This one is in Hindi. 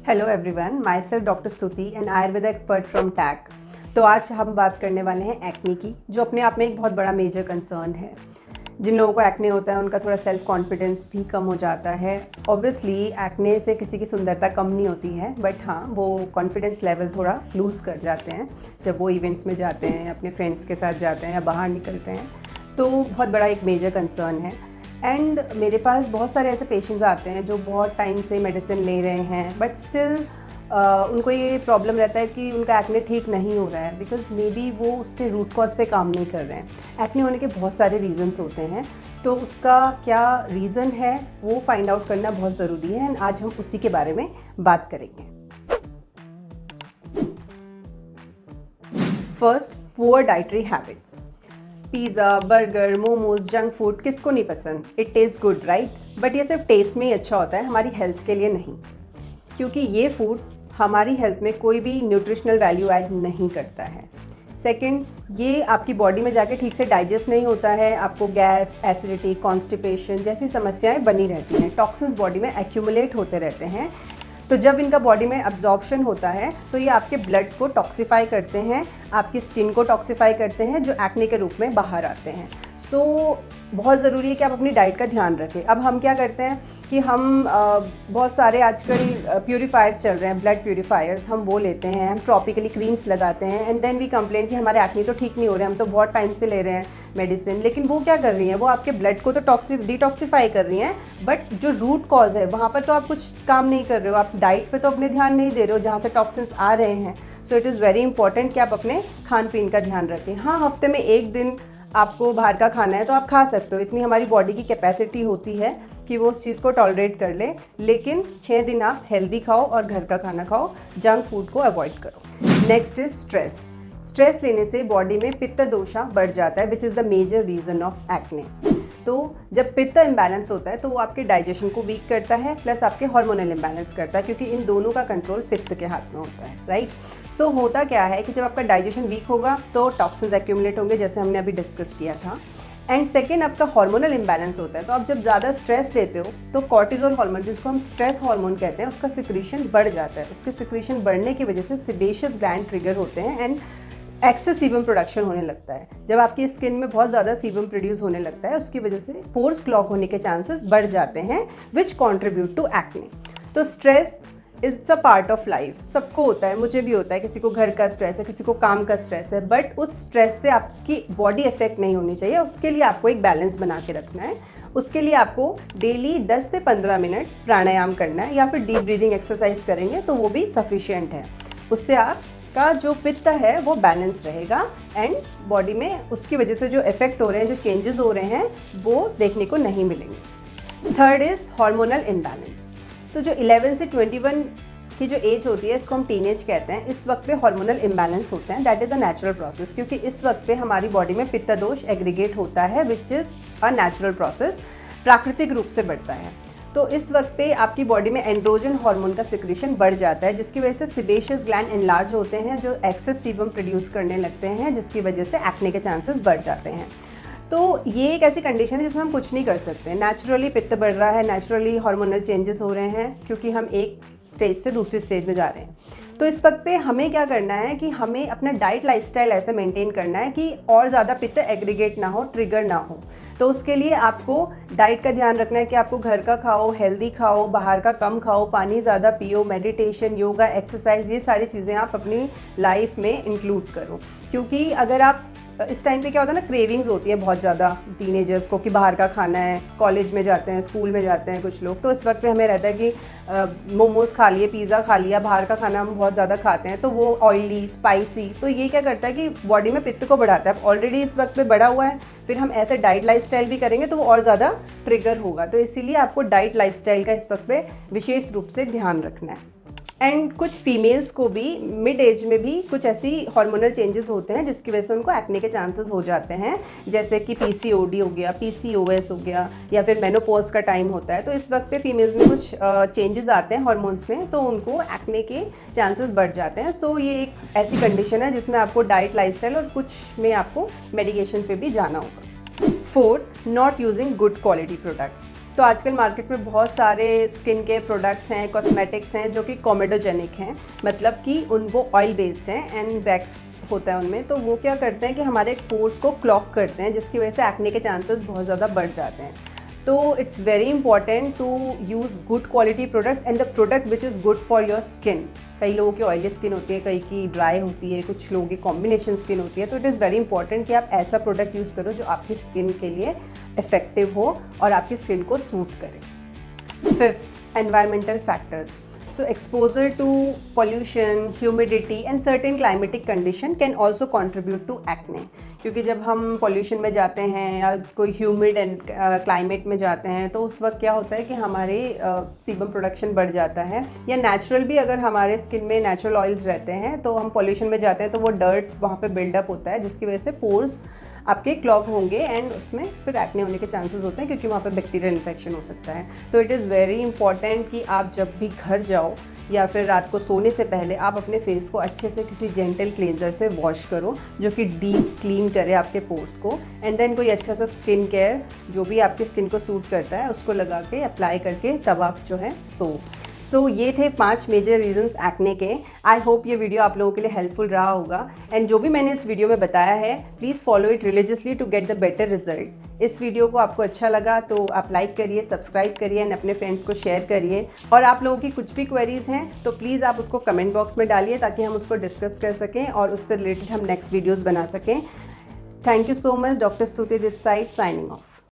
Hello everyone, my self doctor स्तुति एंड आयुर्वेदा एक्सपर्ट फ्रॉम टैक। तो आज हम बात करने वाले हैं एक्ने की, जो अपने आप में एक बहुत बड़ा मेजर कंसर्न है। जिन लोगों को एक्ने होता है उनका थोड़ा सेल्फ कॉन्फिडेंस भी कम हो जाता है। ऑब्वियसली एक्ने से किसी की सुंदरता कम नहीं होती है, बट हाँ, वो कॉन्फिडेंस लेवल थोड़ा लूज़ कर जाते हैं जब वो इवेंट्स में जाते हैं, अपने फ्रेंड्स के साथ जाते हैं या बाहर निकलते हैं। तो बहुत बड़ा एक मेजर कंसर्न है। एंड मेरे पास बहुत सारे ऐसे पेशेंट्स आते हैं जो बहुत टाइम से मेडिसिन ले रहे हैं, बट स्टिल उनको ये प्रॉब्लम रहता है कि उनका एक्ने ठीक नहीं हो रहा है, बिकॉज मे बी वो उसके रूट कॉज पे काम नहीं कर रहे हैं। एक्ने होने के बहुत सारे रीजंस होते हैं, तो उसका क्या रीज़न है वो फाइंड आउट करना बहुत ज़रूरी है। एंड आज हम उसी के बारे में बात करेंगे। First, poor dietary habits. Pizza, burger, momos, junk food किसको नहीं पसंद? It taste good, right? But ये सिर्फ टेस्ट में ही अच्छा होता है, हमारी हेल्थ के लिए नहीं, क्योंकि ये फूड हमारी हेल्थ में कोई भी न्यूट्रिशनल वैल्यू ऐड नहीं करता है। सेकंड, ये आपकी बॉडी में जाके ठीक से डाइजेस्ट नहीं होता है, आपको गैस, एसिडिटी, कॉन्स्टिपेशन जैसी समस्याएं बनी रहती हैं, टॉक्सिन्स बॉडी में एक्यूमुलेट होते रहते हैं। तो जब इनका बॉडी में अब्जॉर्प्शन होता है तो ये आपके ब्लड को टॉक्सिफाई करते हैं, आपकी स्किन को टॉक्सिफाई करते हैं, जो एक्ने के रूप में बाहर आते हैं। सो बहुत ज़रूरी है कि आप अपनी डाइट का ध्यान रखें। अब हम क्या करते हैं कि हम बहुत सारे आजकल प्यूरीफायर्स चल रहे हैं, ब्लड प्यूरीफायर्स, हम वो लेते हैं, हम ट्रॉपिकली क्रीम्स लगाते हैं, एंड देन वी कंप्लेन कि हमारे एक्ने तो ठीक नहीं हो रहे हैं, हम तो बहुत टाइम से ले रहे हैं मेडिसिन। लेकिन वो क्या कर रही हैं, वो आपके ब्लड को तो डिटॉक्सिफाई कर रही हैं, बट जो रूट कॉज है वहाँ पर तो आप कुछ काम नहीं कर रहे हो, आप डाइट पे तो अपने ध्यान नहीं दे रहे हो जहाँ से टॉक्सिन्स आ रहे हैं। So it is very important कि आप अपने खान पीन का ध्यान रखें। हाँ, हफ्ते में एक दिन आपको बाहर का खाना है तो आप खा सकते हो, इतनी हमारी बॉडी की कैपेसिटी होती है कि वो उस चीज़ को टॉलरेट कर ले। लेकिन 6 दिन आप हेल्दी खाओ और घर का खाना खाओ, जंक फूड को अवॉइड करो। Next is stress. स्ट्रेस लेने से बॉडी में पित्त दोषा बढ़ जाता है, which is the major reason of acne. तो जब पित्त इम्बैलेंस होता है तो वो आपके डाइजेशन को वीक करता है, प्लस आपके हार्मोनल इम्बैलेंस करता है, क्योंकि इन दोनों का कंट्रोल पित्त के हाथ में होता है, राइट? सो होता क्या है कि जब आपका डाइजेशन वीक होगा तो टॉक्सिन्स एक्यूमुलेट होंगे, जैसे हमने अभी डिस्कस किया था। एंड सेकेंड, आपका हार्मोनल इम्बैलेंस होता है। तो आप जब ज़्यादा स्ट्रेस लेते हो तो कॉर्टिसोल हार्मोन, जिसको हम स्ट्रेस हार्मोन कहते हैं, उसका सिक्रीशन बढ़ जाता है। उसके सिक्रीशन बढ़ने की वजह से सेबेशियस ग्लैंड ट्रिगर होते हैं एंड एक्सेस सीबम प्रोडक्शन होने लगता है। जब आपकी स्किन में बहुत ज़्यादा सीबम प्रोड्यूस होने लगता है, उसकी वजह से पोर्स क्लॉग होने के चांसेस बढ़ जाते हैं, विच कॉन्ट्रीब्यूट टू एक्ने। तो stress is a part of life, सबको होता है, मुझे भी होता है, किसी को घर का स्ट्रेस है, किसी को काम का स्ट्रेस है, बट उस स्ट्रेस से आपकी बॉडी इफेक्ट नहीं होनी चाहिए। उसके लिए आपको एक बैलेंस बना के रखना है। उसके लिए आपको डेली 10 से 15 मिनट प्राणायाम करना है, या फिर डीप ब्रीदिंग एक्सरसाइज करेंगे तो वो भी सफिशिएंट है। उससे आपका जो पित्त है वो बैलेंस रहेगा एंड बॉडी में उसकी वजह से जो इफेक्ट हो रहे हैं, जो चेंजेस हो रहे हैं, वो देखने को नहीं मिलेंगे। Third is hormonal imbalance. तो जो 11 से 21 की जो एज होती है, इसको हम टीनेज कहते हैं। इस वक्त पे हार्मोनल इम्बैलेंस होते हैं, that is a natural process, क्योंकि इस वक्त पे हमारी बॉडी में पित्त दोष एग्रीगेट होता है, which is a natural process, प्राकृतिक रूप से बढ़ता है। तो इस वक्त पे आपकी बॉडी में एंड्रोजन हार्मोन का सिक्रीशन बढ़ जाता है, जिसकी वजह से सेबेशियस ग्लैंड एनलार्ज होते हैं, जो एक्सेस सीबम प्रोड्यूस करने लगते हैं, जिसकी वजह से एक्ने के चांसेस बढ़ जाते हैं। तो ये एक ऐसी कंडीशन है जिसमें हम कुछ नहीं कर सकते। नेचुरली पित्त बढ़ रहा है, नेचुरली हार्मोनल चेंजेस हो रहे हैं, क्योंकि हम एक स्टेज से दूसरी स्टेज में जा रहे हैं। तो इस वक्त पे हमें क्या करना है कि हमें अपना डाइट लाइफस्टाइल ऐसे मेंटेन करना है कि और ज़्यादा पित्त एग्रीगेट ना हो, ट्रिगर ना हो। तो उसके लिए आपको डाइट का ध्यान रखना है कि आपको घर का खाओ, हेल्दी खाओ, बाहर का कम खाओ, पानी ज़्यादा पियो, मेडिटेशन, योगा, एक्सरसाइज, ये सारी चीज़ें आप अपनी लाइफ में इंक्लूड करो। क्योंकि अगर आप इस टाइम पे क्या होता है ना, क्रेविंग्स होती है बहुत ज़्यादा टीनेजर्स को कि बाहर का खाना है, कॉलेज में जाते हैं, स्कूल में जाते हैं कुछ लोग, तो इस वक्त पे हमें रहता है कि मोमोज़ खा लिए, पिज़्ज़ा खा लिया, बाहर का खाना हम बहुत ज़्यादा खाते हैं, तो वो ऑयली, स्पाइसी, तो ये क्या करता है कि बॉडी में पित्त को बढ़ाता है। ऑलरेडी इस वक्त पे बढ़ा हुआ है, फिर हम ऐसे डाइट लाइफस्टाइल भी करेंगे तो वो और ज़्यादा ट्रिगर होगा। तो इसीलिए आपको डाइट लाइफस्टाइल का इस वक्त पे विशेष रूप से ध्यान रखना है। एंड कुछ फीमेल्स को भी मिड एज में भी कुछ ऐसी हार्मोनल चेंजेस होते हैं जिसकी वजह से उनको एक्ने के चांसेस हो जाते हैं, जैसे कि पीसीओडी हो गया, पीसीओएस हो गया, या फिर मेनोपॉज का टाइम होता है। तो इस वक्त पे फीमेल्स में कुछ चेंजेस आते हैं हार्मोन्स में, तो उनको एक्ने के चांसेस बढ़ जाते हैं। सो ये एक ऐसी कंडीशन है जिसमें आपको डाइट, लाइफस्टाइल और कुछ में आपको मेडिकेशन पे भी जाना होगा। Fourth, not using good quality products. तो आजकल मार्केट में बहुत सारे स्किन के प्रोडक्ट्स हैं, कॉस्मेटिक्स हैं जो कि कॉमेडोजेनिक हैं, मतलब कि वो ऑयल बेस्ड हैं एंड वैक्स होता है उनमें। तो वो क्या करते हैं कि हमारे पोर्स को क्लॉग करते हैं, जिसकी वजह से एक्ने के चांसेस बहुत ज़्यादा बढ़ जाते हैं। तो it's very important to use good quality products and the product which is good for your skin. कई लोगों की ऑयली स्किन होती है, कई की ड्राई होती है, कुछ लोगों की कॉम्बिनेशन स्किन होती है। तो इट इज़ वेरी इंपॉर्टेंट कि आप ऐसा प्रोडक्ट यूज़ करो जो आपकी स्किन के लिए इफ़ेक्टिव हो और आपकी स्किन को सूट करे। 5th, environmental factors. So exposure to pollution, humidity and certain climatic condition can also contribute to acne. क्योंकि जब हम पॉल्यूशन में जाते हैं या कोई ह्यूमिड एंड क्लाइमेट में जाते हैं तो उस वक्त क्या होता है कि हमारे सीबम प्रोडक्शन बढ़ जाता है, या नेचुरल भी अगर हमारे स्किन में नेचुरल ऑयल्स रहते हैं तो हम पॉल्यूशन में जाते हैं तो वो डर्ट वहाँ पे बिल्डअप होता है, जिसकी वजह से पोर्स आपके क्लॉग होंगे एंड उसमें फिर एक्ने होने के चांसेस होते हैं, क्योंकि वहाँ पे बैक्टीरियल इन्फेक्शन हो सकता है। तो इट इज़ वेरी इंपॉर्टेंट कि आप जब भी घर जाओ या फिर रात को सोने से पहले आप अपने फेस को अच्छे से किसी जेंटल क्लींजर से वॉश करो, जो कि डीप क्लीन करे आपके पोर्स को, एंड देन कोई अच्छा सा स्किन केयर जो भी आपकी स्किन को सूट करता है उसको लगा के अप्लाई करके तब आप जो है सो ये थे 5 मेजर रीजंस एक्ने के। आई होप ये वीडियो आप लोगों के लिए हेल्पफुल रहा होगा, एंड जो भी मैंने इस वीडियो में बताया है please follow it religiously to get the better result. इस वीडियो को आपको अच्छा लगा तो आप लाइक करिए, सब्सक्राइब करिए एंड अपने फ्रेंड्स को शेयर करिए। और आप लोगों की कुछ भी क्वेरीज हैं तो प्लीज़ आप उसको कमेंट बॉक्स में डालिए ताकि हम उसको डिस्कस कर सकें और उससे रिलेटेड हम नेक्स्ट वीडियोज़ बना सकें। Thank you so much. Doctor स्तुति दिस साइड, साइनिंग ऑफ।